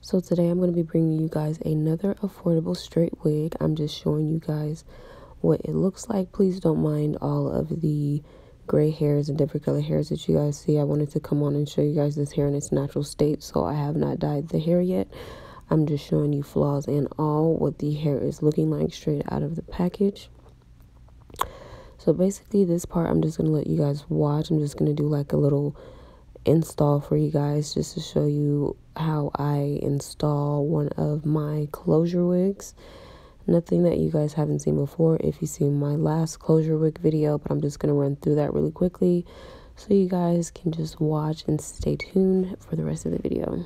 So today I'm going to be bringing you guys another affordable straight wig. I'm just showing you guys what it looks like. Please don't mind all of the gray hairs and different color hairs that you guys see. I wanted to come on and show you guys this hair in its natural state, so I have not dyed the hair yet. I'm just showing you flaws and all, what the hair is looking like straight out of the package. So basically this part I'm just going to let you guys watch. I'm just going to do like a little install for you guys just to show you how I install one of my closure wigs. Nothing that you guys haven't seen before if you've seen my last closure wig video, but I'm just going to run through that really quickly so you guys can just watch and stay tuned for the rest of the video.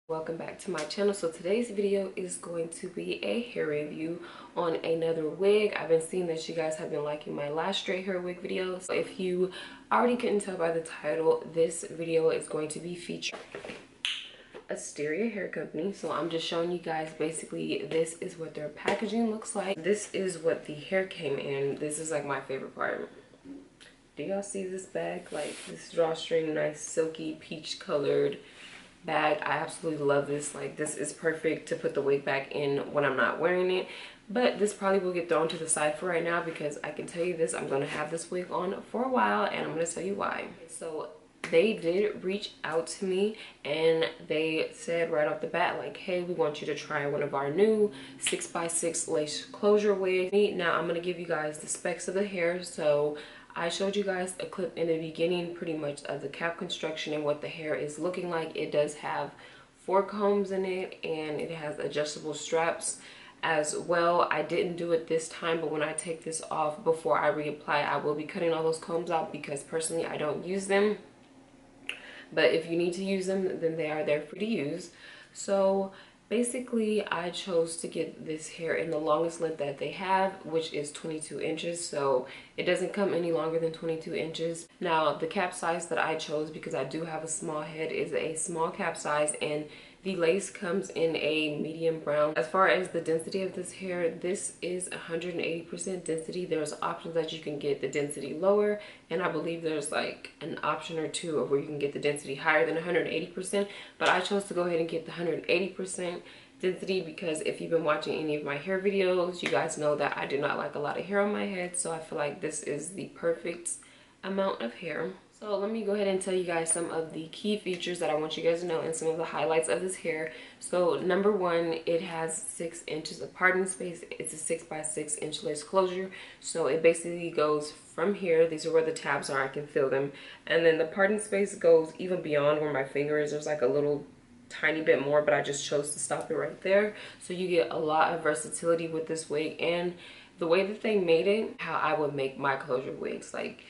Welcome back to my channel. So today's video is going to be a hair review on another wig. I've been seeing that you guys have been liking my last straight hair wig video. So if you already couldn't tell by the title, this video is going to be featuring Asteria Hair Company. So I'm just showing you guys, basically this is what their packaging looks like. This is what the hair came in. This is like my favorite part. Do y'all see this bag? Like this drawstring, nice silky peach colored bag. I absolutely love this. Like this is perfect to put the wig back in when I'm not wearing it, but this probably will get thrown to the side for right now because I can tell you this, I'm going to have this wig on for a while and I'm going to tell you why. So they did reach out to me and they said right off the bat, like, hey, we want you to try one of our new 6x6 lace closure wigs. Now I'm going to give you guys the specs of the hair. So I showed you guys a clip in the beginning pretty much of the cap construction and what the hair is looking like. It does have 4 combs in it and it has adjustable straps as well. I didn't do it this time, but when I take this off before I reapply, I will be cutting all those combs out because personally I don't use them. But if you need to use them, then they are there for you to use. So basically I chose to get this hair in the longest length that they have, which is 22 inches. So it doesn't come any longer than 22 inches. Now the cap size that I chose, because I do have a small head, is a small cap size, and the lace comes in a medium brown. As far as the density of this hair, this is 180% density. There's options that you can get the density lower, and I believe there's like an option or two of where you can get the density higher than 180%, but I chose to go ahead and get the 180% density because if you've been watching any of my hair videos, you guys know that I do not like a lot of hair on my head, so I feel like this is the perfect amount of hair. So let me go ahead and tell you guys some of the key features that I want you guys to know and some of the highlights of this hair. So number one, it has 6 inches of parting space. It's a 6x6 inch lace closure. So it basically goes from here. These are where the tabs are. I can feel them. And then the parting space goes even beyond where my finger is. There's like a little tiny bit more, but I just chose to stop it right there. So you get a lot of versatility with this wig, and the way that they made it, how I would make my closure wigs. Like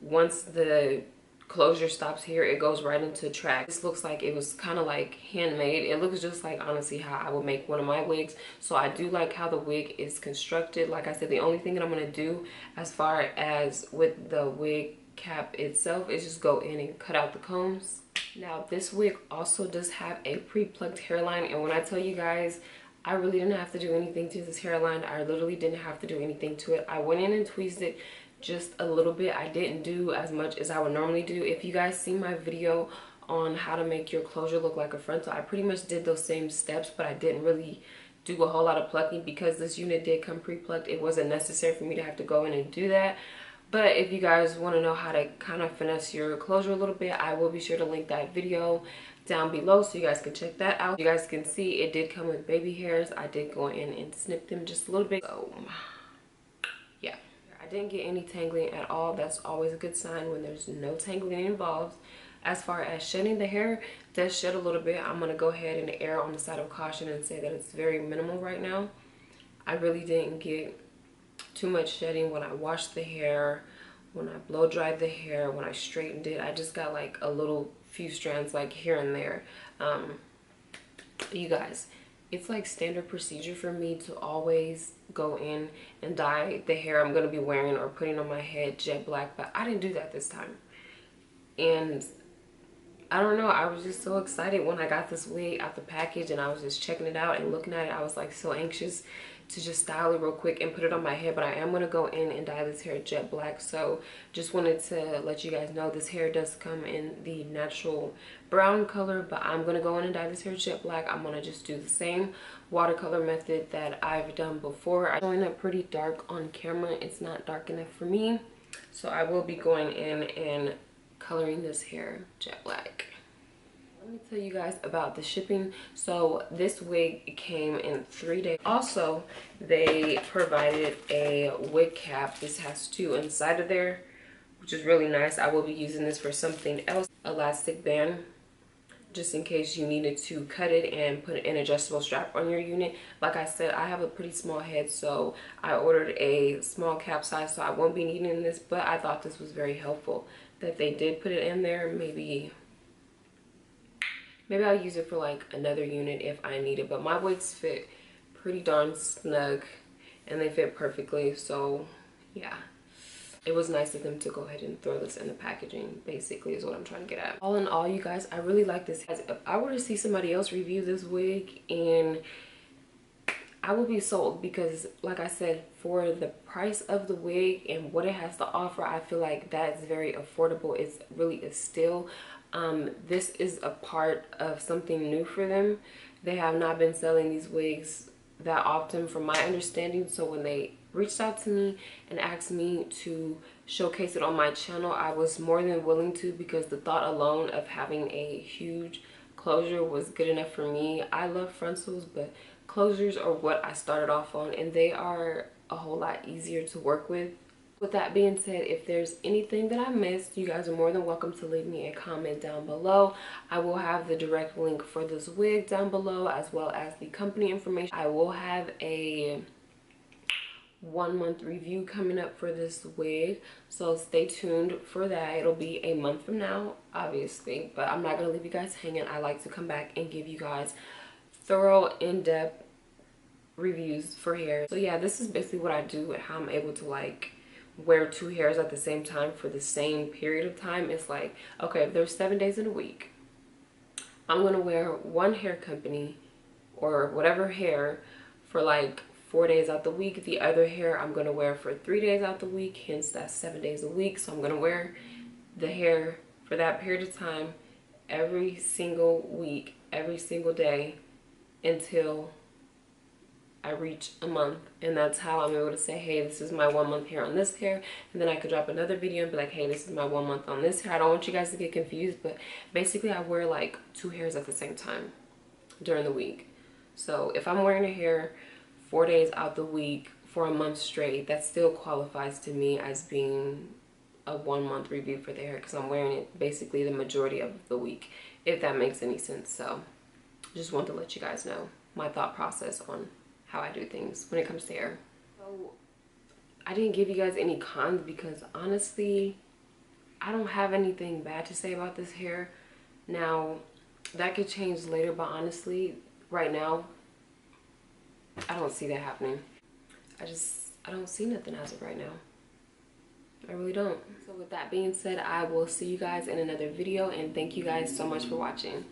once the closure stops here, it goes right into track. This looks like it was kind of like handmade. It looks just like honestly how I would make one of my wigs. So I do like how the wig is constructed. Like I said, the only thing that I'm going to do as far as with the wig cap itself is just go in and cut out the combs. Now this wig also does have a pre-plucked hairline, and when I tell you guys, I really didn't have to do anything to this hairline. I literally didn't have to do anything to it. I went in and tweezed it just a little bit. I didn't do as much as I would normally do. If you guys see my video on how to make your closure look like a frontal, I pretty much did those same steps, but I didn't really do a whole lot of plucking because this unit did come pre-plucked. It wasn't necessary for me to have to go in and do that. But if you guys want to know how to kind of finesse your closure a little bit, I will be sure to link that video down below so you guys can check that out. You guys can see it did come with baby hairs. I did go in and snip them just a little bit. So yeah, I didn't get any tangling at all. That's always a good sign when there's no tangling involved. As far as shedding, the hair does shed a little bit. I'm going to go ahead and err on the side of caution and say that it's very minimal right now. I really didn't get too much shedding when I washed the hair, when I blow dried the hair, when I straightened it. I just got like a little few strands like here and there. You guys, it's like standard procedure for me to always go in and dye the hair I'm going to be wearing or putting on my head jet black, but I didn't do that this time. And I don't know, I was just so excited when I got this wig out the package and I was just checking it out and looking at it. I was like so anxious to just style it real quick and put it on my head, but I am going to go in and dye this hair jet black. So just wanted to let you guys know this hair does come in the natural brown color, but I'm going to go in and dye this hair jet black. I'm going to just do the same watercolor method that I've done before. I'm showing up pretty dark on camera. It's not dark enough for me, so I will be going in and coloring this hair jet black. Let me tell you guys about the shipping. So this wig came in 3 days. Also, they provided a wig cap. This has 2 inside of there, which is really nice. I will be using this for something else. Elastic band, just in case you needed to cut it and put an adjustable strap on your unit. Like I said, I have a pretty small head, so I ordered a small cap size, so I won't be needing this, but I thought this was very helpful that they did put it in there. Maybe I'll use it for like another unit if I need it, but my wigs fit pretty darn snug and they fit perfectly. So yeah, it was nice of them to go ahead and throw this in the packaging, basically, is what I'm trying to get at. All in all, you guys, I really like this. If I were to see somebody else review this wig, and I would be sold, because like I said, for the price of the wig and what it has to offer, I feel like that's very affordable. It's really a steal. This is a part of something new for them. They have not been selling these wigs that often from my understanding, so when they reached out to me and asked me to showcase it on my channel, I was more than willing to, because the thought alone of having a huge closure was good enough for me. I love frontals, but closures are what I started off on, and they are a whole lot easier to work with. With that being said, if there's anything that I missed, you guys are more than welcome to leave me a comment down below. I will have the direct link for this wig down below, as well as the company information. I will have a 1-month review coming up for this wig, so stay tuned for that. It'll be a month from now, obviously, but I'm not going to leave you guys hanging. I like to come back and give you guys thorough, in-depth reviews for hair. So yeah, this is basically what I do and how I'm able to like wear 2 hairs at the same time for the same period of time. It's like, okay, if there's 7 days in a week, I'm gonna wear one hair company or whatever hair for like 4 days out the week. The other hair I'm gonna wear for 3 days out the week, hence that's 7 days a week. So I'm gonna wear the hair for that period of time every single week, every single day, until I reach a month. And that's how I'm able to say, hey, this is my 1 month hair on this hair, and then I could drop another video and be like, hey, this is my 1 month on this hair. I don't want you guys to get confused, but basically I wear like 2 hairs at the same time during the week. So if I'm wearing a hair 4 days out the week for a month straight, that still qualifies to me as being a 1 month review for the hair, because I'm wearing it basically the majority of the week, if that makes any sense. So just wanted to let you guys know my thought process on how I do things when it comes to hair. So I didn't give you guys any cons, because honestly I don't have anything bad to say about this hair. Now, that could change later, but honestly, right now, I don't see that happening. I don't see nothing as of right now. I really don't. So with that being said, I will see you guys in another video, and thank you guys so much for watching.